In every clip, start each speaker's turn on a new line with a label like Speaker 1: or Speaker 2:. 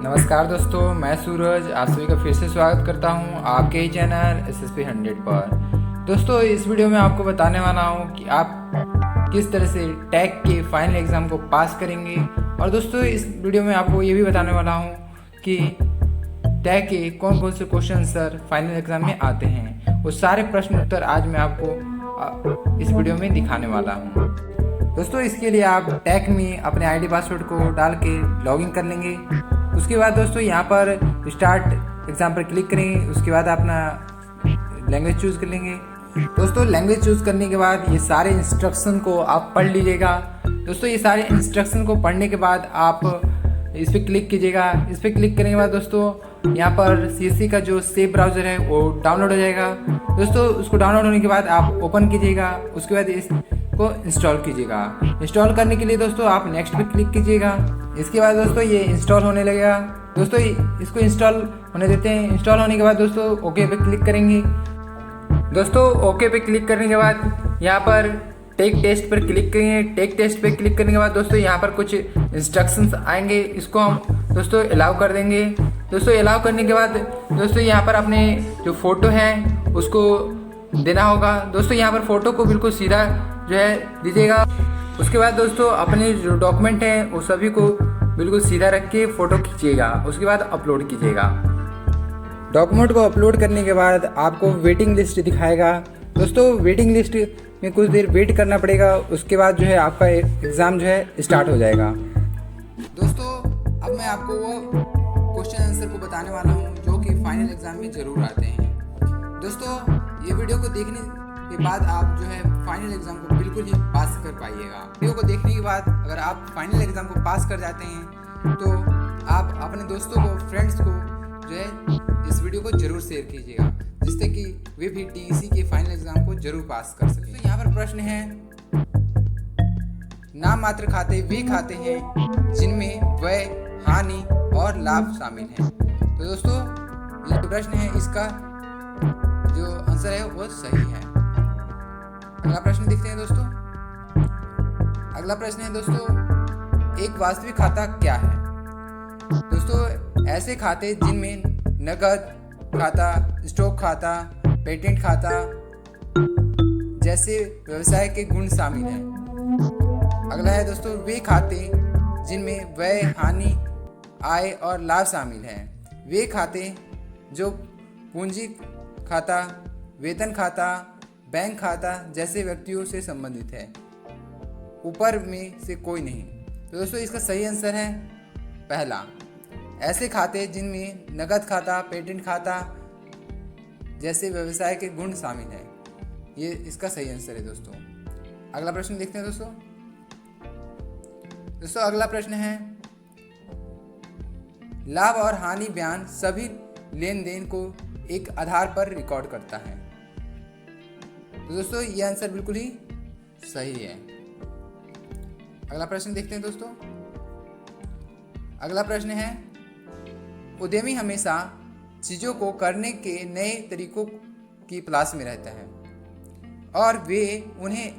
Speaker 1: नमस्कार दोस्तों, मैं सूरज आप सभी का फिर से स्वागत करता हूं आपके ही चैनल SSP 100 पर। दोस्तों, इस वीडियो में आपको बताने वाला हूं कि आप किस तरह से टैग के फाइनल एग्ज़ाम को पास करेंगे। और दोस्तों, इस वीडियो में आपको ये भी बताने वाला हूं कि टैग के कौन कौन से क्वेश्चन सर फाइनल एग्ज़ाम में आते हैं। वो सारे प्रश्न उत्तर आज मैं आपको इस वीडियो में दिखाने वाला हूँ। दोस्तों, इसके लिए आप टैग में अपने आईडी पासवर्ड को डाल के लॉगिन कर लेंगे। उसके बाद दोस्तों यहाँ पर स्टार्ट एग्ज़ाम पर क्लिक करेंगे। उसके बाद अपना लैंग्वेज चूज़ कर लेंगे। दोस्तों, लैंग्वेज चूज़ करने के बाद ये सारे इंस्ट्रक्शन को आप पढ़ लीजिएगा। दोस्तों, ये सारे इंस्ट्रक्शन को पढ़ने के बाद आप इस पर क्लिक कीजिएगा। इस पर क्लिक करने के बाद दोस्तों यहाँ पर CSC का जो सेव ब्राउज़र है वो डाउनलोड हो जाएगा। दोस्तों, उसको डाउनलोड होने के बाद आप ओपन कीजिएगा। उसके बाद इसको इंस्टॉल कीजिएगा। इंस्टॉल करने के लिए दोस्तों आप नेक्स्ट पे क्लिक कीजिएगा। इसके बाद दोस्तों ये इंस्टॉल होने लगेगा। दोस्तों, इसको इंस्टॉल होने देते हैं। इंस्टॉल होने के बाद दोस्तों ओके पे क्लिक करेंगे। दोस्तों, ओके पे क्लिक करने के बाद यहाँ पर टेक टेस्ट पर क्लिक करेंगे। टेक टेस्ट पे क्लिक करने के बाद दोस्तों यहाँ पर कुछ इंस्ट्रक्शंस आएंगे। इसको हम दोस्तों अलाउ कर देंगे। दोस्तों, अलाउ करने के बाद दोस्तों यहाँ पर अपने जो फ़ोटो है उसको देना होगा। दोस्तों, यहाँ पर फ़ोटो को बिल्कुल सीधा जो है दीजिएगा। उसके बाद दोस्तों अपने जो डॉक्यूमेंट हैं वो सभी को बिल्कुल सीधा रख के फ़ोटो खींचिएगा। उसके बाद अपलोड कीजिएगा। डॉक्यूमेंट को अपलोड करने के बाद आपको वेटिंग लिस्ट दिखाएगा। दोस्तों, वेटिंग लिस्ट में कुछ देर वेट करना पड़ेगा। उसके बाद जो है आपका एग्ज़ाम जो है स्टार्ट हो जाएगा। दोस्तों, अब मैं आपको वो क्वेश्चन आंसर को बताने वाला हूँ जो कि फाइनल एग्ज़ाम में ज़रूर आते हैं। दोस्तों, ये वीडियो को देखने के बाद आप जो है फाइनल एग्ज़ाम को बिल्कुल ही पास कर पाइएगा। वीडियो को देखने के बाद अगर आप फाइनल एग्ज़ाम को पास कर जाते हैं तो आप अपने दोस्तों को, फ्रेंड्स को जो है इस वीडियो को जरूर शेयर कीजिएगा, जिससे कि वे भी TEC के फाइनल एग्ज़ाम को जरूर पास कर सकें। तो यहाँ पर प्रश्न है, नाम मात्र खाते वे खाते हैं जिनमें व्यय, हानि और लाभ शामिल हैं। तो दोस्तों, ये प्रश्न है, इसका जो आंसर है वो सही है। अगला प्रश्न देखते हैं दोस्तों। अगला प्रश्न है दोस्तों, एक वास्तविक खाता क्या है? दोस्तों, ऐसे खाते जिनमें नकद खाता, स्टॉक खाता, पेटेंट खाता जैसे व्यवसाय के गुण शामिल हैं। अगला है दोस्तों, वे खाते जिनमें व्यय, हानि, आय और लाभ शामिल हैं। वे खाते जो पूंजी खाता, वेतन खाता, बैंक खाता जैसे व्यक्तियों से संबंधित है। ऊपर में से कोई नहीं। तो दोस्तों, इसका सही आंसर है पहला, ऐसे खाते जिनमें नकद खाता, पेटेंट खाता जैसे व्यवसाय के गुण शामिल हैं। ये इसका सही आंसर है दोस्तों। अगला प्रश्न देखते हैं दोस्तों। दोस्तों, अगला प्रश्न है, लाभ और हानि बयान सभी लेन देन को एक आधार पर रिकॉर्ड करता है। तो दोस्तों, ये आंसर बिल्कुल ही सही है। अगला प्रश्न देखते हैं दोस्तों। अगला प्रश्न है, उद्यमी हमेशा चीज़ों को करने के नए तरीकों की तलाश में रहता है और वे उन्हें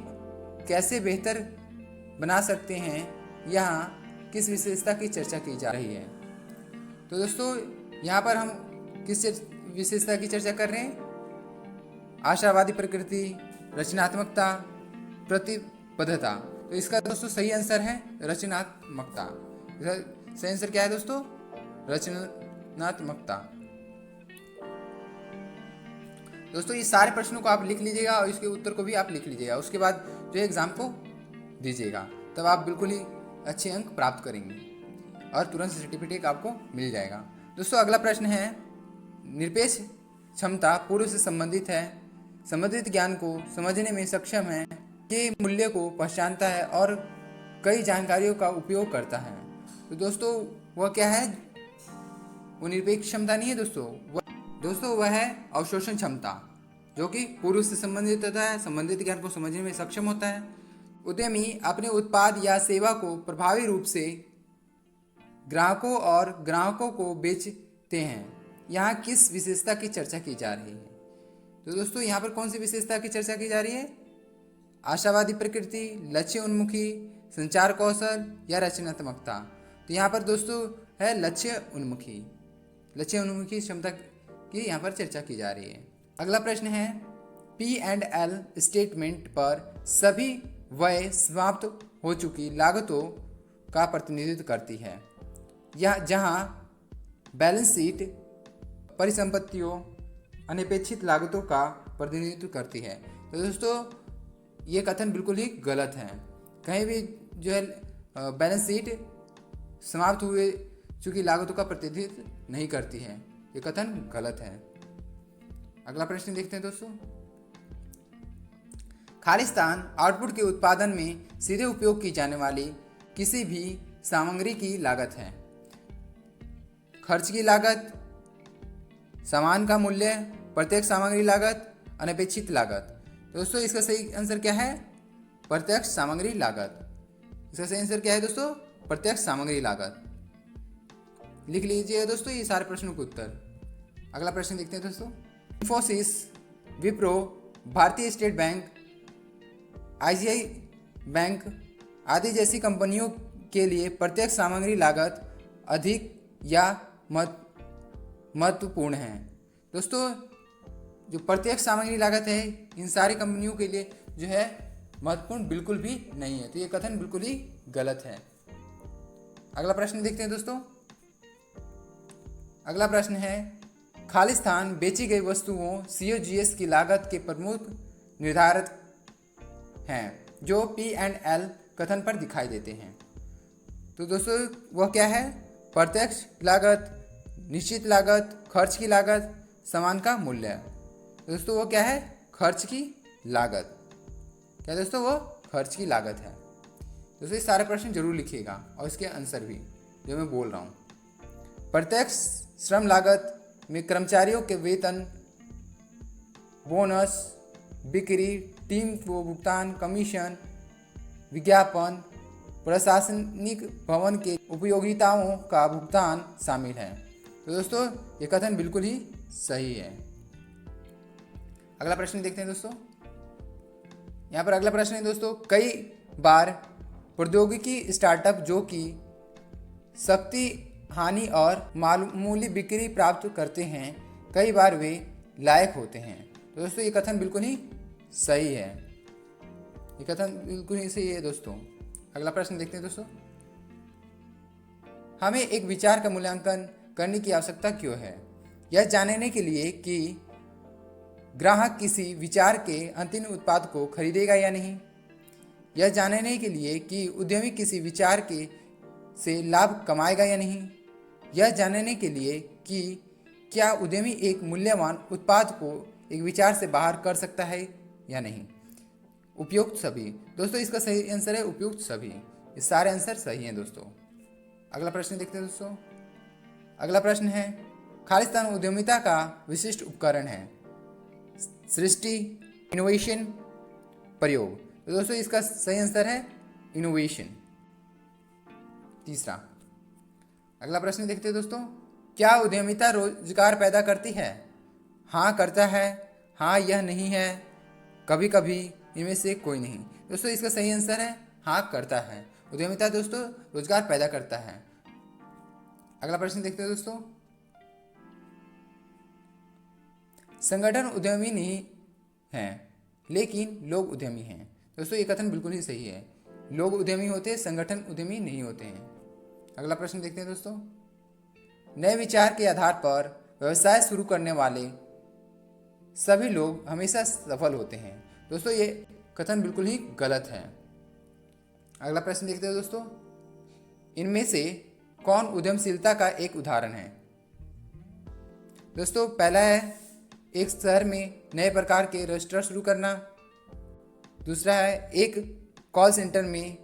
Speaker 1: कैसे बेहतर बना सकते हैं। यहाँ किस विशेषता की चर्चा की जा रही है? तो दोस्तों, यहाँ पर हम किस विशेषता की चर्चा कर रहे हैं? आशावादी प्रकृति, रचनात्मकता, प्रतिबद्धता। तो इसका दोस्तों सही आंसर है रचनात्मकता। इसका सही आंसर क्या है दोस्तों? रचनात्मकता। दोस्तों, ये सारे प्रश्नों को आप लिख लीजिएगा और इसके उत्तर को भी आप लिख लीजिएगा। उसके बाद जो एग्ज़ाम को दीजिएगा, तब आप बिल्कुल ही अच्छे अंक प्राप्त करेंगे और तुरंत सर्टिफिकेट आपको मिल जाएगा। दोस्तों, अगला प्रश्न है, निरपेक्ष क्षमता पूर्व से संबंधित है, संबंधित ज्ञान को समझने में सक्षम है, के मूल्य को पहचानता है और कई जानकारियों का उपयोग करता है। तो दोस्तों, वह क्या है? वो निरपेक्ष क्षमता नहीं है दोस्तों, वह है अवशोषण क्षमता, जो कि पूर्व से संबंधित होता है, संबंधित ज्ञान को समझने में सक्षम होता है। उद्यमी अपने उत्पाद या सेवा को प्रभावी रूप से ग्राहकों को बेचते हैं। यहाँ किस विशेषता की चर्चा की जा रही है? तो दोस्तों, यहाँ पर कौन सी विशेषता की चर्चा की जा रही है? आशावादी प्रकृति, लक्ष्य उन्मुखी, संचार कौशल या रचनात्मकता। तो यहाँ पर दोस्तों है लक्ष्य उन्मुखी क्षमता की यहाँ पर चर्चा की जा रही है। अगला प्रश्न है P&L स्टेटमेंट पर सभी व्यय समाप्त हो चुकी लागतों का प्रतिनिधित्व करती है, या जहाँ बैलेंस शीट परिसंपत्तियों अनपेक्षित लागतों का प्रतिनिधित्व करती है। तो दोस्तों ये कथन बिल्कुल ही गलत है। कहीं भी जो है बैलेंस शीट समाप्त हुए चूँकि लागतों का प्रतिनिधित्व नहीं करती है, ये कथन गलत है। अगला प्रश्न देखते हैं दोस्तों। खाली स्थान आउटपुट के उत्पादन में सीधे उपयोग की जाने वाली किसी भी सामग्री की लागत है। खर्च की लागत, सामान का मूल्य, प्रत्यक्ष सामग्री लागत, अनपेक्षित लागत। तो दोस्तों इसका सही आंसर क्या है? प्रत्यक्ष सामग्री लागत। इसका सही आंसर क्या है दोस्तों? प्रत्यक्ष सामग्री लागत। लिख लीजिए दोस्तों ये सारे प्रश्नों के उत्तर। अगला प्रश्न देखते हैं दोस्तों। इंफोसिस, विप्रो, भारतीय स्टेट बैंक, ICICI बैंक आदि जैसी कंपनियों के लिए प्रत्यक्ष सामग्री लागत अधिक या महत्वपूर्ण है। दोस्तों जो प्रत्यक्ष सामग्री लागत है इन सारी कंपनियों के लिए जो है महत्वपूर्ण बिल्कुल भी नहीं है, तो ये कथन बिल्कुल ही गलत है। अगला प्रश्न देखते हैं दोस्तों। अगला प्रश्न है खाली स्थान बेची गई वस्तुओं COGS की लागत के प्रमुख निर्धारक हैं जो P&L कथन पर दिखाई देते हैं। तो दोस्तों वह क्या है? प्रत्यक्ष लागत, निश्चित लागत, खर्च की लागत, सामान का मूल्य। दोस्तों वो क्या है? खर्च की लागत। क्या दोस्तों? वो खर्च की लागत है। दोस्तों ये सारे प्रश्न जरूर लिखिएगा और इसके आंसर भी जो मैं बोल रहा हूँ। प्रत्यक्ष श्रम लागत में कर्मचारियों के वेतन, बोनस, बिक्री, टीम को भुगतान, कमीशन, विज्ञापन, प्रशासनिक भवन के उपयोगिताओं का भुगतान शामिल है। तो दोस्तों ये कथन बिल्कुल ही सही है। अगला प्रश्न देखते हैं दोस्तों। यहाँ पर अगला प्रश्न है दोस्तों, कई बार प्रौद्योगिकी स्टार्टअप जो कि शक्ति हानि और मामूली बिक्री प्राप्त करते हैं, कई बार वे लायक होते हैं। तो दोस्तों ये कथन बिल्कुल ही सही है। ये कथन बिल्कुल ही सही है दोस्तों। अगला प्रश्न देखते हैं दोस्तों। हमें एक विचार का मूल्यांकन करने की आवश्यकता क्यों है? यह जानने के लिए कि ग्राहक किसी विचार के अंतिम उत्पाद को खरीदेगा या नहीं। यह जानने के लिए कि उद्यमी किसी विचार के से लाभ कमाएगा या नहीं। यह जानने के लिए कि क्या उद्यमी एक मूल्यवान उत्पाद को एक विचार से बाहर कर सकता है या नहीं। उपयुक्त सभी। दोस्तों इसका सही आंसर है उपयुक्त सभी। ये सारे आंसर सही हैं दोस्तों। अगला प्रश्न देखते हैं दोस्तों। अगला प्रश्न है खालिस्तान उद्यमिता का विशिष्ट उपकरण है। सृष्टि, इनोवेशन, प्रयोग। तो दोस्तों इसका सही आंसर है इनोवेशन। तीसरा। अगला प्रश्न देखते हैं दोस्तों। क्या उद्यमिता रोजगार पैदा करती है? हाँ करता है, हाँ यह नहीं है, कभी कभी, इनमें से कोई नहीं। दोस्तों इसका सही आंसर है हाँ करता है। उद्यमिता दोस्तों रोजगार पैदा करता है। अगला प्रश्न देखते हैं दोस्तों। संगठन उद्यमी नहीं है लेकिन लोग उद्यमी हैं। दोस्तों ये कथन बिल्कुल ही सही है। लोग उद्यमी होते हैं, संगठन उद्यमी नहीं होते हैं। अगला प्रश्न देखते हैं दोस्तों। नए विचार के आधार पर व्यवसाय शुरू करने वाले सभी लोग हमेशा सफल होते हैं। दोस्तों ये कथन बिल्कुल ही गलत है। अगला प्रश्न देखते हैं दोस्तों। इनमें से कौन उद्यमशीलता का एक उदाहरण है? दोस्तों पहला है एक शहर में नए प्रकार के रेस्टोरेंट शुरू करना। दूसरा है एक कॉल सेंटर में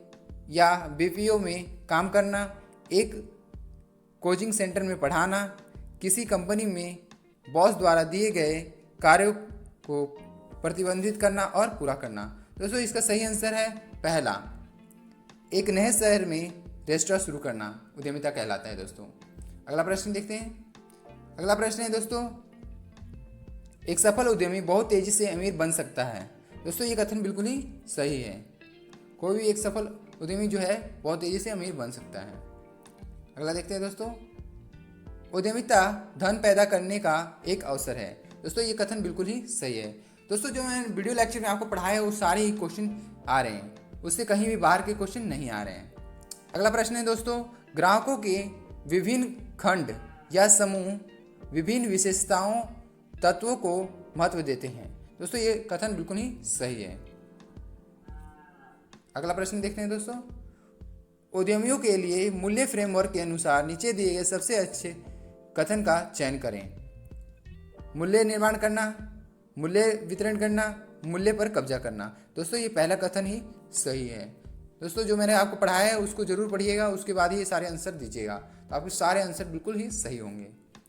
Speaker 1: या BPO में काम करना। एक कोचिंग सेंटर में पढ़ाना। किसी कंपनी में बॉस द्वारा दिए गए कार्यों को प्रतिबंधित करना और पूरा करना। दोस्तों इसका सही आंसर है पहला, एक नए शहर में रेस्टोरेंट शुरू करना उद्यमिता कहलाता है दोस्तों। अगला प्रश्न देखते हैं। अगला प्रश्न है दोस्तों, एक सफल उद्यमी बहुत तेजी से अमीर बन सकता है। दोस्तों ये कथन बिल्कुल ही सही है। कोई भी एक सफल उद्यमी जो है बहुत तेजी से अमीर बन सकता है। अगला देखते हैं दोस्तों, उद्यमिता धन पैदा करने का एक अवसर है। दोस्तों ये कथन बिल्कुल ही सही है। दोस्तों जो मैंने वीडियो लेक्चर में आपको पढ़ाया है वो सारे ही क्वेश्चन आ रहे हैं, उससे कहीं भी बाहर के क्वेश्चन नहीं आ रहे हैं। अगला प्रश्न है दोस्तों, ग्राहकों के विभिन्न खंड या समूह विभिन्न विशेषताओं तत्वों को महत्व देते हैं। दोस्तों ये कथन बिल्कुल ही सही है। अगला प्रश्न देखते हैं दोस्तों, उद्यमियों के लिए मूल्य फ्रेमवर्क के अनुसार नीचे दिए गए सबसे अच्छे कथन का चयन करें। मूल्य निर्माण करना, मूल्य वितरण करना, मूल्य पर कब्जा करना। दोस्तों ये पहला कथन ही सही है। दोस्तों जो मैंने आपको पढ़ाया है उसको जरूर पढ़िएगा, उसके बाद ही ये सारे आंसर दीजिएगा, तो आपके सारे आंसर बिल्कुल ही सही होंगे।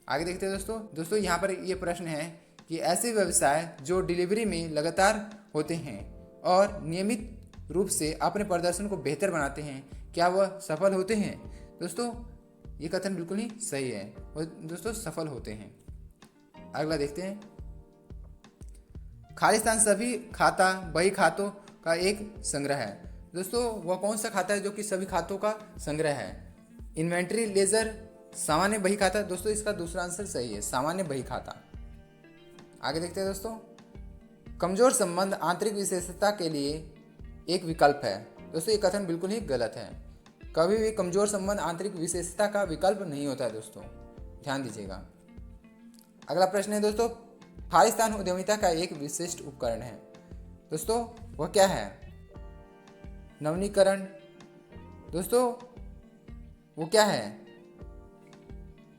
Speaker 1: आगे देखते हैं दोस्तों यहाँ पर ये प्रश्न है कि ऐसे व्यवसाय जो डिलीवरी में लगातार होते हैं और नियमित रूप से अपने प्रदर्शन को बेहतर बनाते हैं, क्या वह सफल होते हैं? दोस्तों ये कथन बिल्कुल ही सही है, और दोस्तों सफल होते हैं। अगला देखते हैं, खालिस्तान सभी खाता बही खातों का एक संग्रह है। दोस्तों वह कौन सा खाता है जो कि सभी खातों का संग्रह है? इन्वेंट्री लेजर, सामान्य बही खाता। दोस्तों इसका दूसरा आंसर सही है, सामान्य बही खाता। आगे देखते हैं दोस्तों, कमजोर संबंध आंतरिक विशेषता के लिए एक विकल्प है। दोस्तों ये कथन बिल्कुल ही गलत है। कभी भी कमजोर संबंध आंतरिक विशेषता का विकल्प नहीं होता है दोस्तों, ध्यान दीजिएगा। अगला प्रश्न है दोस्तों, खालिस्तान उद्यमिता का एक विशिष्ट उपकरण है। दोस्तों वह क्या है? नवीनीकरण। दोस्तों वो क्या है?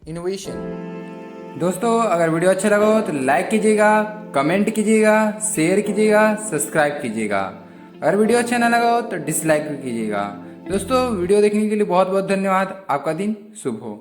Speaker 1: इनोवेशन। दोस्तों अगर वीडियो अच्छा लगा हो तो लाइक कीजिएगा, कमेंट कीजिएगा, शेयर कीजिएगा, सब्सक्राइब कीजिएगा। अगर वीडियो अच्छा ना लगा हो तो डिसलाइक भी कीजिएगा। दोस्तों वीडियो देखने के लिए बहुत बहुत धन्यवाद। आपका दिन शुभ हो।